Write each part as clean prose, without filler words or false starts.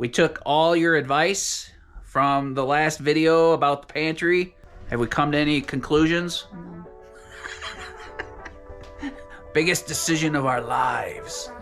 We took all your advice from the last video about the pantry. Have we come to any conclusions? No. Biggest decision of our lives.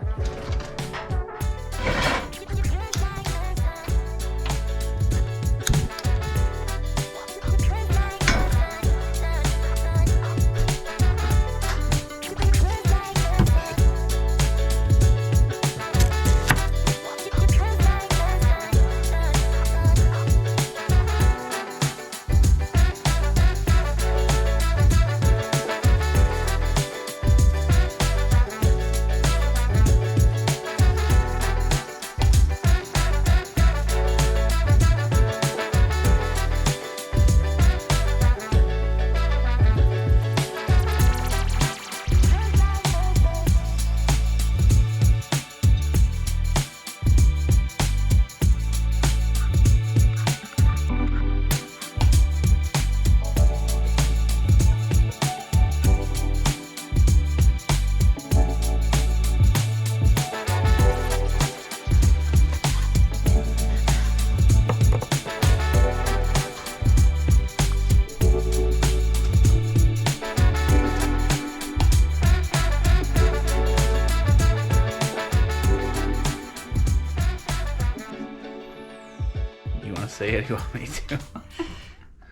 Say it, you want me to?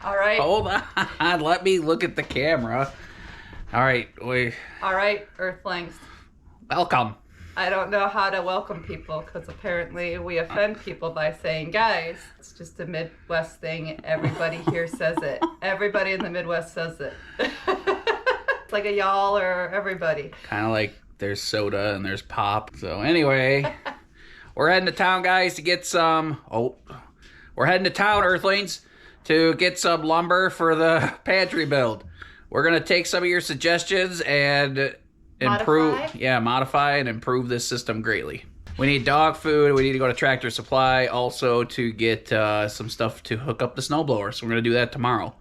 All right. Hold on, let me look at the camera. All right, All right, Earthlings. Welcome. I don't know how to welcome people because apparently we offend people by saying, guys, it's just a Midwest thing. Everybody here says it. Everybody in the Midwest says it. It's like a y'all or everybody. Kind of like there's soda and there's pop. So anyway, we're heading to town, guys, to get some... We're heading to town, Earthlings, to get some lumber for the pantry build. We're going to take some of your suggestions and modify and improve this system greatly. We need dog food. We need to go to Tractor Supply also to get some stuff to hook up the snowblower. So we're going to do that tomorrow.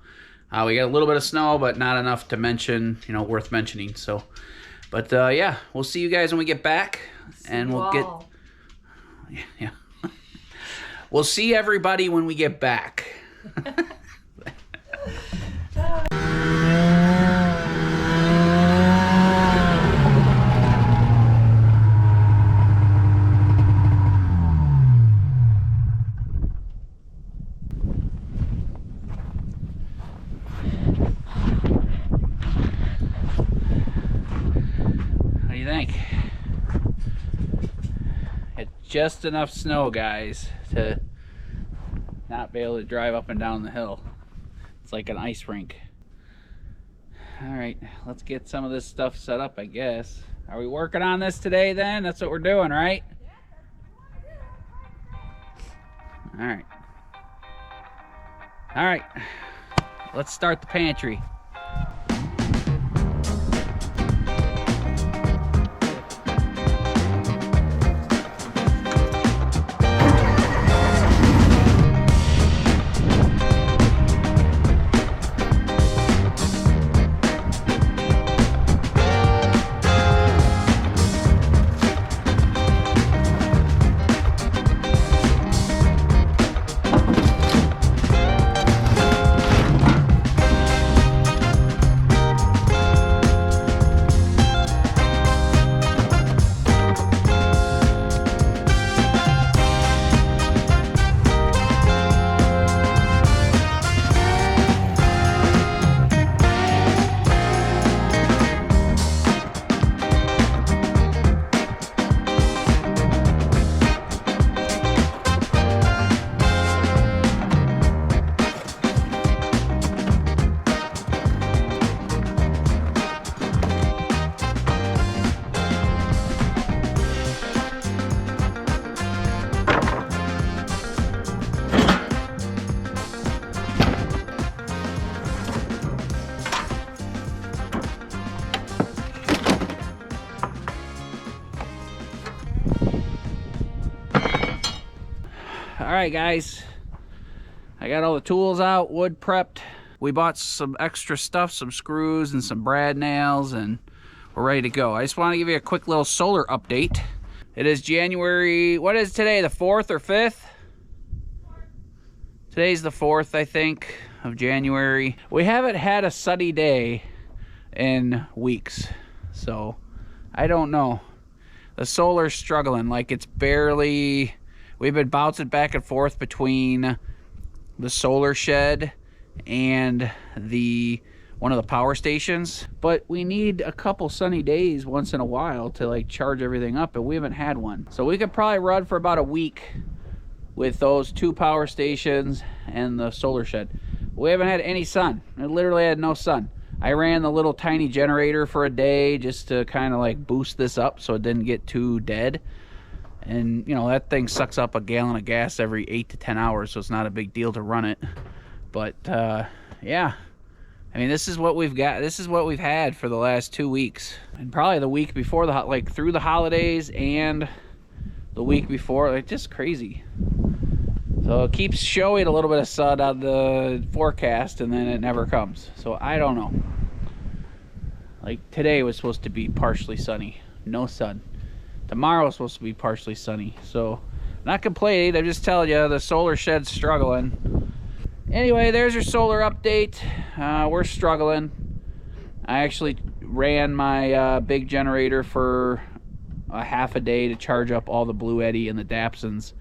We got a little bit of snow, but not enough to mention, worth mentioning. So, but yeah, we'll see you guys when we get back. And we'll get... Yeah. We'll see everybody when we get back. What do you think? It's just enough snow, guys, to not be able to drive up and down the hill. It's like an ice rink. All right, let's get some of this stuff set up, I guess. Are we working on this today then? That's what we're doing, right? All right. All right, let's start the pantry. Alright guys, I got all the tools out, wood prepped. We bought some extra stuff, some screws and some brad nails, and we're ready to go. I just want to give you a quick little solar update. It is January, what is today, the 4th or 5th? Today's the 4th, I think, of January. We haven't had a sunny day in weeks, so I don't know. The solar's struggling, like it's barely... We've been bouncing back and forth between the solar shed and one of the power stations, but we need a couple sunny days once in a while to like charge everything up, and we haven't had one. So we could probably run for about a week with those 2 power stations and the solar shed. We haven't had any sun. I literally had no sun. I ran the little tiny generator for a day just to kind of like boost this up so it didn't get too dead. And you know, that thing sucks up a gallon of gas every 8 to 10 hours, so it's not a big deal to run it. But yeah, I mean, this is what we've got. This is what we've had for the last 2 weeks, and probably the week before, like through the holidays and the week before. Like, just crazy. So it keeps showing a little bit of sun on the forecast, and then it never comes. So I don't know. Like today was supposed to be partially sunny, no sun. Tomorrow is supposed to be partially sunny. So not complaining, I'm just telling you the solar shed's struggling. Anyway, there's your solar update. We're struggling. I actually ran my big generator for a half a day to charge up all the Blue Eddy and the Dapsons.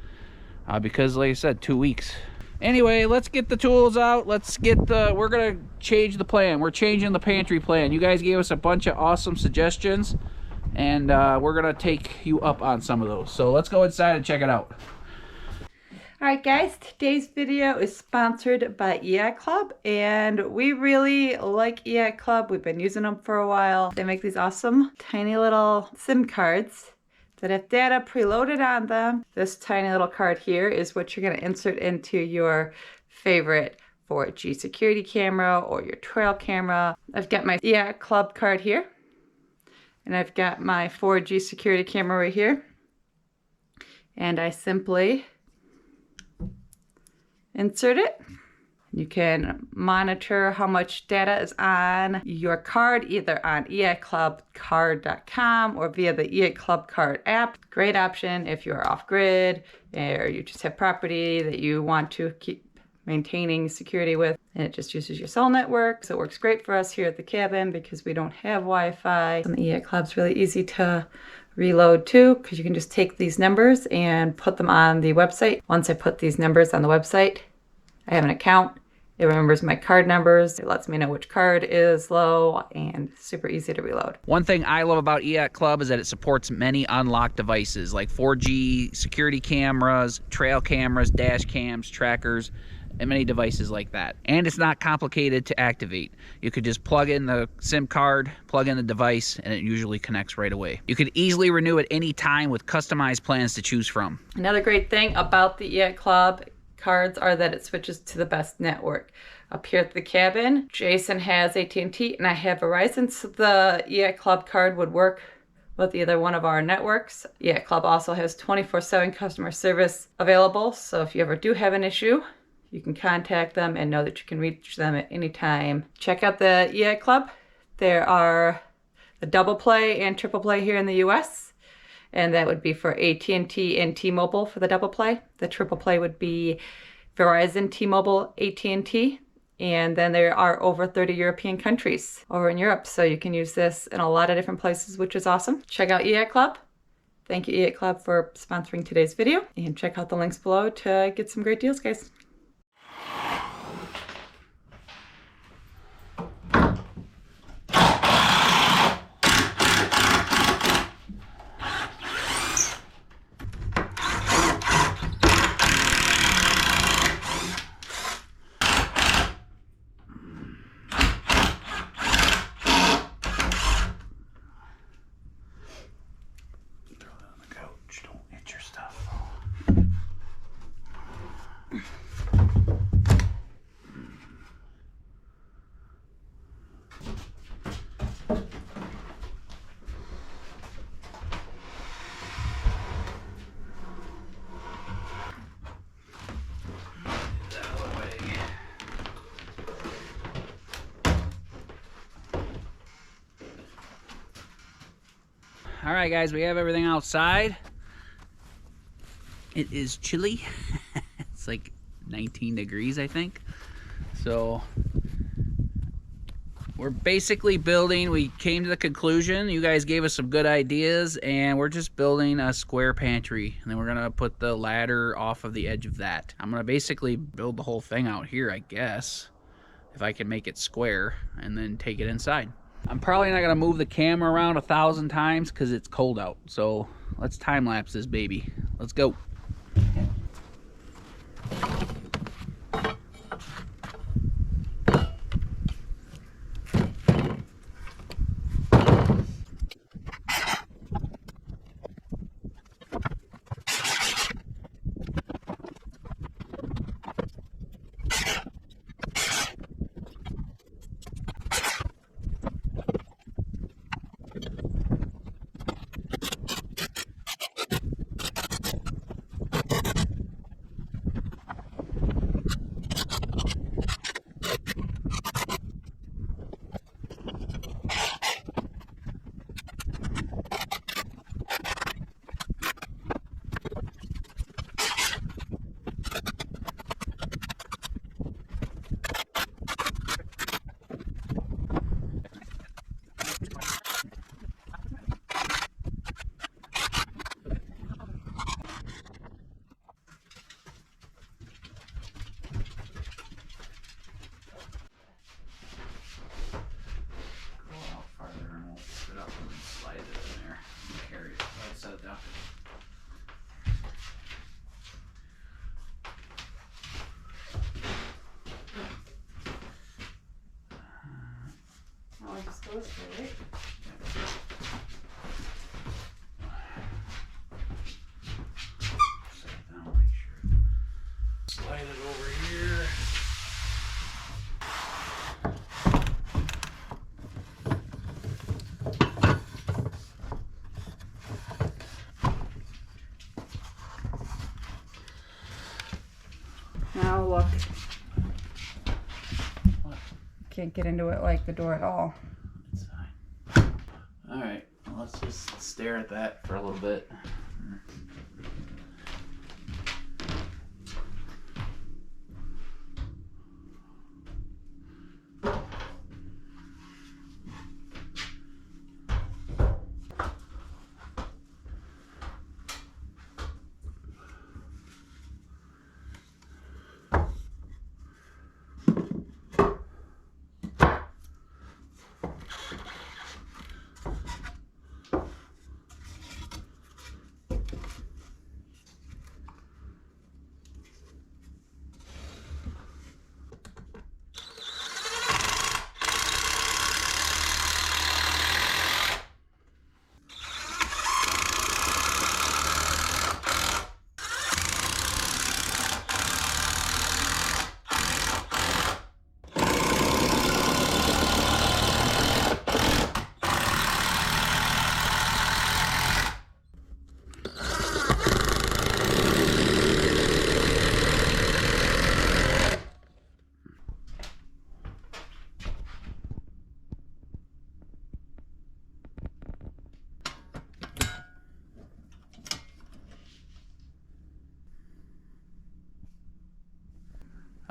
Because like I said, 2 weeks. Anyway, let's get the tools out. We're gonna change the plan. We're changing the pantry plan. You guys gave us a bunch of awesome suggestions, and we're gonna take you up on some of those. So let's go inside and check it out. Alright guys, today's video is sponsored by EIOTCLUB, and we really like EIOTCLUB. We've been using them for a while. They make these awesome tiny little SIM cards that have data preloaded on them. This tiny little card here is what you're going to insert into your favorite 4G security camera or your trail camera. I've got my EIOTCLUB card here, and I've got my 4G security camera right here, and I simply insert it. You can monitor how much data is on your card, either on EIOTCLUBcard.com or via the EIOTCLUB card app. Great option if you're off-grid or you just have property that you want to keep maintaining security with, and it just uses your cell network. So it works great for us here at the cabin because we don't have Wi-Fi. And the EIOTCLUB's really easy to reload too, because you can just take these numbers and put them on the website. Once I put these numbers on the website, I have an account. It remembers my card numbers. It lets me know which card is low, and super easy to reload. One thing I love about EIOTCLUB is that it supports many unlocked devices like 4G security cameras, trail cameras, dash cams, trackers, and many devices like that. And it's not complicated to activate. You could just plug in the SIM card, plug in the device, and it usually connects right away. You could easily renew at any time with customized plans to choose from. Another great thing about the EIOTCLUB cards are that it switches to the best network. Up here at the cabin, Jason has AT&T and I have Verizon, so the EIOTCLUB card would work with either one of our networks. EIOTCLUB also has 24/7 customer service available, so if you ever do have an issue, you can contact them and know that you can reach them at any time. Check out the EIOTCLUB. There are the double play and triple play here in the US, and that would be for AT&T and T-Mobile for the double play. The triple play would be Verizon, T-Mobile, AT&T, and then there are over 30 European countries over in Europe, so you can use this in a lot of different places, which is awesome. Check out EIOTCLUB. Thank you, EIOTCLUB, for sponsoring today's video, and check out the links below to get some great deals, guys. All right, guys, we have everything outside. It is chilly. It's like 19 degrees, I think. So we're basically building, we came to the conclusion, you guys gave us some good ideas, and we're just building a square pantry. And then we're gonna put the ladder off of the edge of that. I'm gonna basically build the whole thing out here, I guess, if I can make it square, and then take it inside. I'm probably not gonna move the camera around 1,000 times because it's cold out. So let's time lapse this baby. Let's go. Right? Slide it over here. Now look. Can't get into it like the door at all. Alright, well, let's just stare at that for a little bit.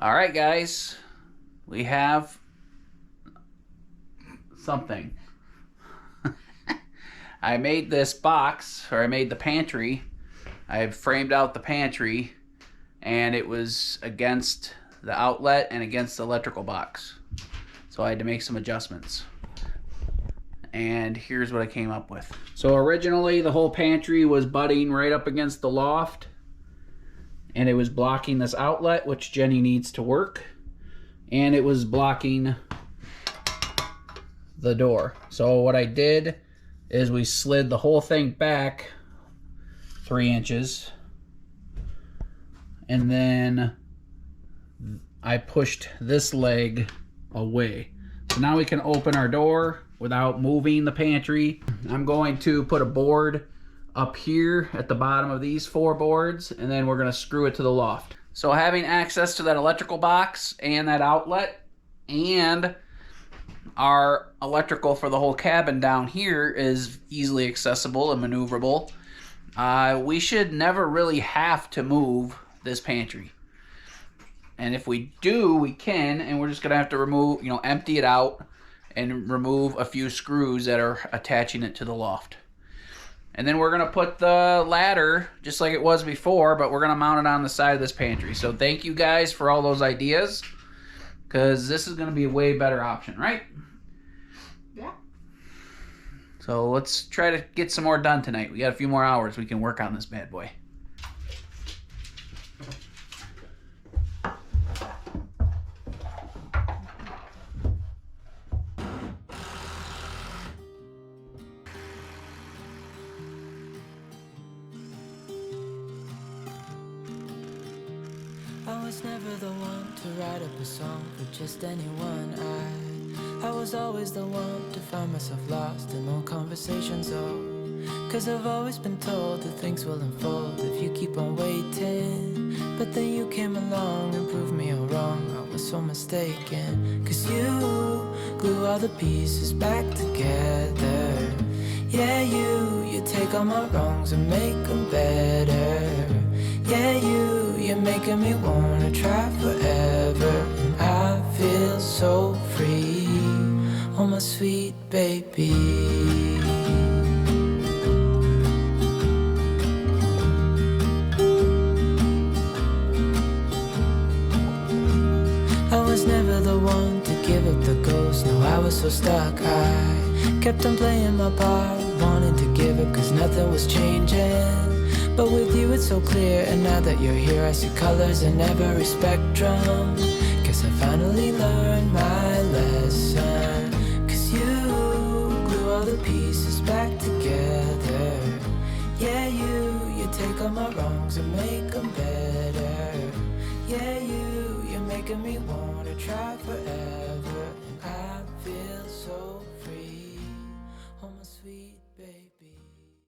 Alright guys, we have something. I made this box, or I made the pantry. I framed out the pantry, and it was against the outlet and against the electrical box. So I had to make some adjustments. And here's what I came up with. So originally the whole pantry was butting right up against the loft, and it was blocking this outlet, which Jenny needs to work, and it was blocking the door. So what I did is we slid the whole thing back 3 inches, and then I pushed this leg away. So now we can open our door without moving the pantry. I'm going to put a board up here at the bottom of these 4 boards, and then we're going to screw it to the loft. So having access to that electrical box and that outlet and our electrical for the whole cabin down here is easily accessible and maneuverable. We should never really have to move this pantry. And if we do, we can, and we're just going to have to remove, empty it out and remove a few screws that are attaching it to the loft. And then we're going to put the ladder just like it was before, but we're going to mount it on the side of this pantry. So thank you guys for all those ideas, because this is going to be a way better option, right? Yeah. So let's try to get some more done tonight. We got a few more hours we can work on this bad boy. I was never the one to write up a song for just anyone. I was always the one to find myself lost in old conversations. Cause I've always been told that things will unfold if you keep on waiting. But then you came along and proved me all wrong. I was so mistaken. Cause you glue all the pieces back together. Yeah, you take all my wrongs and make them better. Yeah, you're making me wanna try forever. And I feel so free, oh my sweet baby. I was never the one to give up the ghost. No, I was so stuck. I kept on playing my part, wanting to give up cause nothing was changing. But with you it's so clear, and now that you're here I see colors in every spectrum. Guess I finally learned my lesson. Cause you glue all the pieces back together. Yeah, you take all my wrongs and make them better. Yeah, you're making me wanna try forever.